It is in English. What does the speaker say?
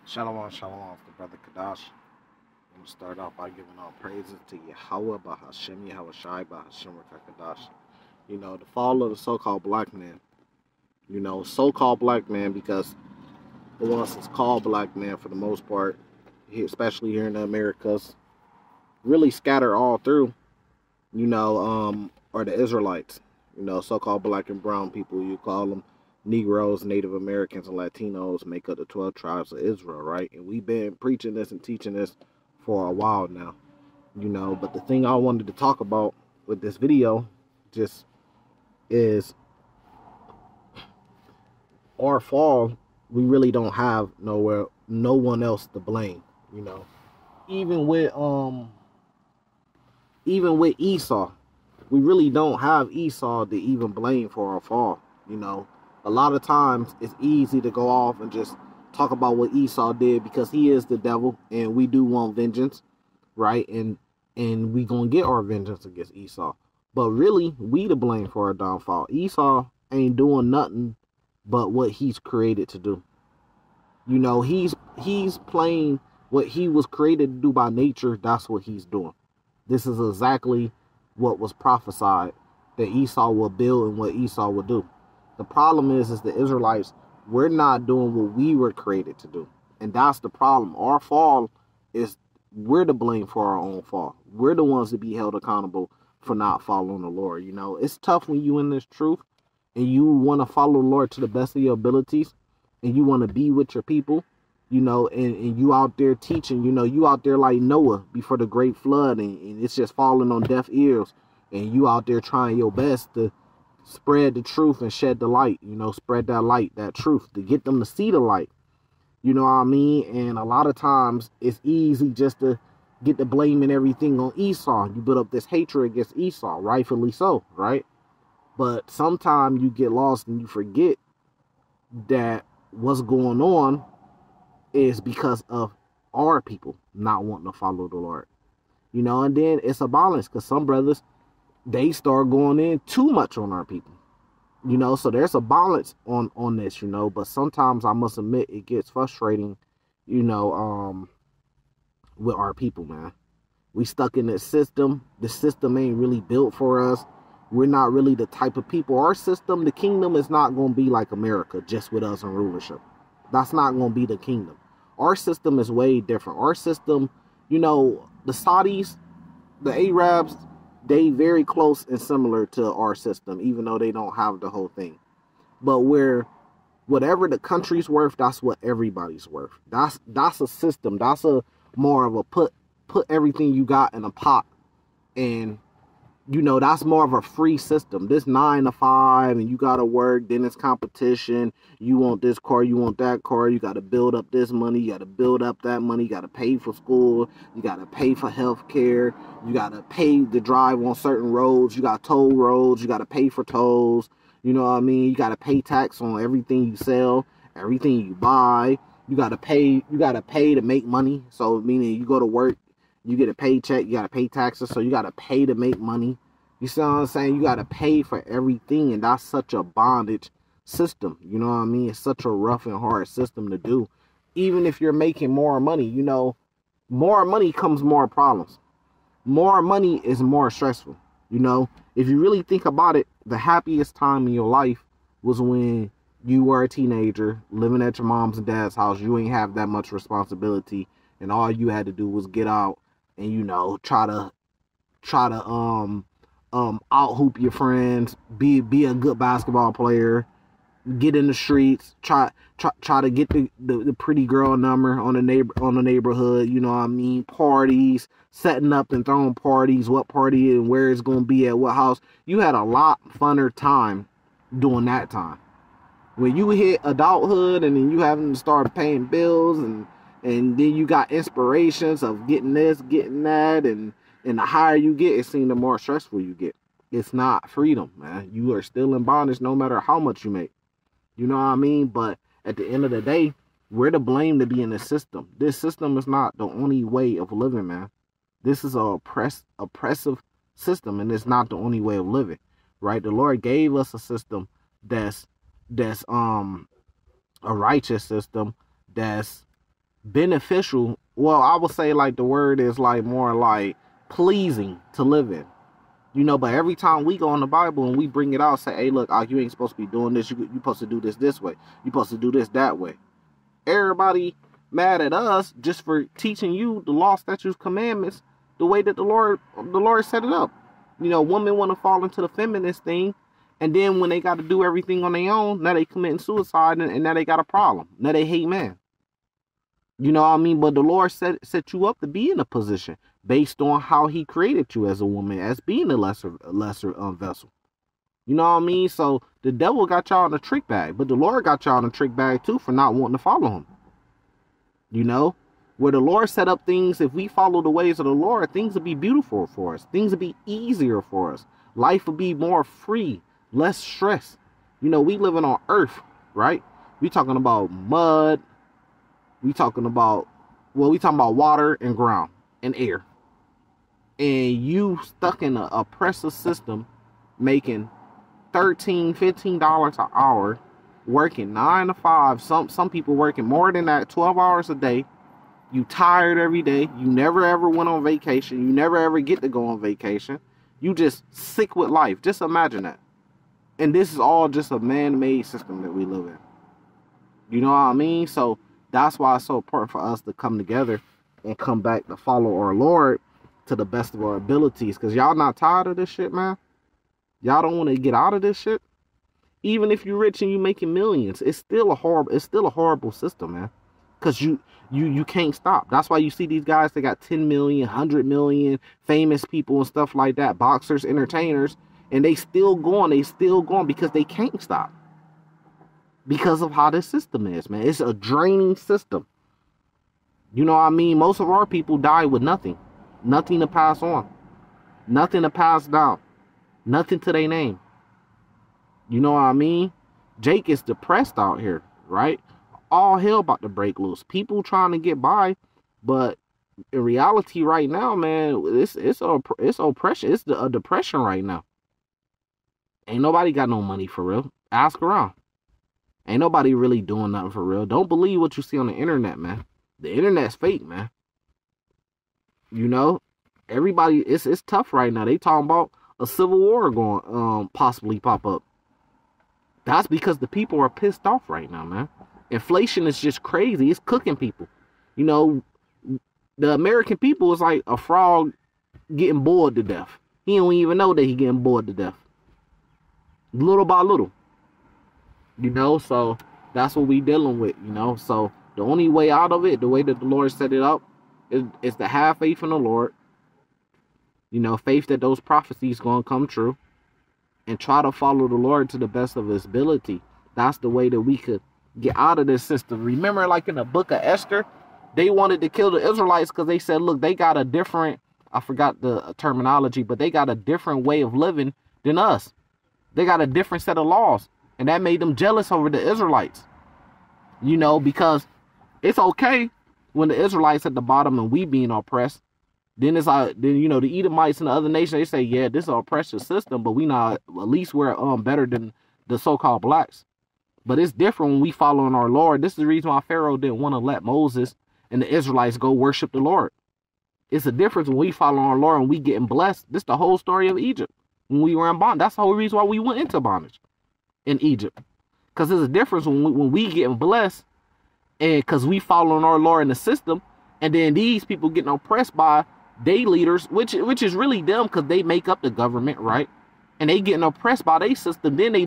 Shalom, shalom, the brother Kadash. I'm going to start off by giving all praises to Yahweh, Bahashem, Yahweh Shai, Bahashem, Kadash. The fall of the so-called black man. So-called black man because the ones that's called black man for the most part, especially here in the Americas, really scatter all through, are the Israelites. So-called black and brown people, you call them Negroes, Native Americans, and Latinos make up the 12 tribes of Israel, right? And we've been preaching this and teaching this for a while now, But the thing I wanted to talk about with this video just is our fall. We really don't have no one else to blame, Even with Esau, we really don't have Esau to even blame for our fall, A lot of times it's easy to go off and just talk about what Esau did because he is the devil and we do want vengeance, right? And we gonna get our vengeance against Esau. But really, we to blame for our downfall. Esau ain't doing nothing but what he's created to do. He's playing what he was created to do by nature. That's what he's doing. This is exactly what was prophesied that Esau will build and what Esau will do. The problem is the Israelites, we're not doing what we were created to do. And that's the problem. Our fall is we're to blame for our own fall. We're the ones to be held accountable for not following the Lord. It's tough when you in this truth and you want to follow the Lord to the best of your abilities and you want to be with your people, and you out there teaching, you out there like Noah before the great flood and it's just falling on deaf ears and you out there trying your best to spread the truth and shed the light, spread that light, that truth, to get them to see the light. You know what I mean? And a lot of times it's easy just to get the blame and everything on Esau. You build up this hatred against Esau, rightfully so, right? But sometimes you get lost and you forget that what's going on is because of our people not wanting to follow the Lord. And then it's a balance because some brothers, they start going in too much on our people, so there's a balance on this, but sometimes I must admit it gets frustrating, with our people, man. We stuck in this system. The system ain't really built for us. We're not really the type of people. Our system, the kingdom is not going to be like America, just with us in rulership. That's not going to be the kingdom. Our system is way different. Our system, the Saudis, the Arabs, they very close and similar to our system, even though they don't have the whole thing. But whatever the country's worth, that's what everybody's worth. That's a system. That's a more of a put everything you got in a pot, and that's more of a free system. This 9 to 5, and you gotta work. Then it's competition. You want this car, you want that car. You gotta build up this money. You gotta build up that money. You gotta pay for school. You gotta pay for health care. You gotta pay to drive on certain roads. You got toll roads. You gotta pay for tolls. You know what I mean? You gotta pay tax on everything you sell, everything you buy. You gotta pay. You gotta pay to make money. So meaning you go to work. You get a paycheck, you got to pay taxes, so you got to pay to make money. You see what I'm saying? You got to pay for everything, and that's such a bondage system. You know what I mean? It's such a rough and hard system to do. Even if you're making more money, more money comes more problems. More money is more stressful. If you really think about it, the happiest time in your life was when you were a teenager, living at your mom's and dad's house. You ain't have that much responsibility, and all you had to do was get out and try to out hoop your friends, be a good basketball player, get in the streets, try to get the pretty girl number on the neighborhood, you know what I mean? Parties, setting up and throwing parties, what party and where it's gonna be at what house. You had a lot funner time during that time. When you hit adulthood and then you having to start paying bills and then you got inspirations of getting this, getting that, and the higher you get, it seems the more stressful you get. It's not freedom, man. You are still in bondage no matter how much you make. You know what I mean? But at the end of the day, we're to blame to be in the system. This system is not the only way of living, man. This is a oppressive system, and it's not the only way of living, right? The Lord gave us a system that's a righteous system, that's beneficial. Well, I would say like the word is like more like pleasing to live in. You know, but every time we go in the Bible and we bring it out, say, hey, look, you ain't supposed to be doing this. You supposed to do this way. You supposed to do this that way. Everybody mad at us just for teaching you the law, statutes, commandments, the way that the Lord set it up. You know, women want to fall into the feminist thing, and then when they got to do everything on their own, now they committing suicide, and now they got a problem. Now they hate man. You know what I mean? But the Lord set you up to be in a position based on how he created you as a woman, as being a lesser vessel. You know what I mean? So the devil got y'all in a trick bag, but the Lord got y'all in a trick bag too for not wanting to follow him. You know, where the Lord set up things, if we follow the ways of the Lord, things will be beautiful for us. Things will be easier for us. Life will be more free, less stress. You know, we living on earth, right? We talking about mud. We talking about water and ground and air. And you stuck in an oppressive system making $13, $15 an hour, working 9 to 5. Some people working more than that, 12 hours a day. You tired every day. You never ever went on vacation. You never ever get to go on vacation. You just sick with life. Just imagine that. And this is all just a man-made system that we live in. You know what I mean? So that's why it's so important for us to come together and come back to follow our Lord to the best of our abilities. Because y'all not tired of this shit, man. Y'all don't want to get out of this shit. Even if you're rich and you making millions, it's still a horrible system, man. Because you can't stop. That's why you see these guys that got 10 million, 100 million, famous people and stuff like that, boxers, entertainers, and they still going because they can't stop. Because of how this system is, man. It's a draining system. You know what I mean? Most of our people die with nothing. Nothing to pass on. Nothing to pass down. Nothing to their name. You know what I mean? Jake is depressed out here, right? All hell about to break loose. People trying to get by, but in reality right now, man, it's oppression. It's a depression right now. Ain't nobody got no money for real. Ask around. Ain't nobody really doing nothing for real. Don't believe what you see on the internet, man. The internet's fake, man. You know, everybody, it's tough right now. They talking about a civil war going possibly pop up. That's because the people are pissed off right now, man. Inflation is just crazy. It's cooking people. You know, the American people is like a frog getting bored to death. He don't even know that he getting bored to death. Little by little. You know, so that's what we dealing with, you know. So the only way out of it, the way that the Lord set it up, is to have faith in the Lord. You know, faith that those prophecies going to come true. And try to follow the Lord to the best of his ability. That's the way that we could get out of this system. Remember, like in the book of Esther, they wanted to kill the Israelites because they said, look, they got a different, I forgot the terminology, but they got a different way of living than us. They got a different set of laws. And that made them jealous over the Israelites. You know, because it's okay when the Israelites at the bottom and we being oppressed. Then it's like, then, you know, the Edomites and the other nations, they say, yeah, this is an oppressive system, but we not, at least we're better than the so-called blacks. But it's different when we following our Lord. This is the reason why Pharaoh didn't want to let Moses and the Israelites go worship the Lord. It's a difference when we follow our Lord and we getting blessed. This is the whole story of Egypt. When we were in bondage, that's the whole reason why we went into bondage in Egypt. Because there's a difference when we getting blessed and because we following our Lord in the system, and then these people getting oppressed by they leaders, which is really them because they make up the government, right? And they getting oppressed by their system. Then they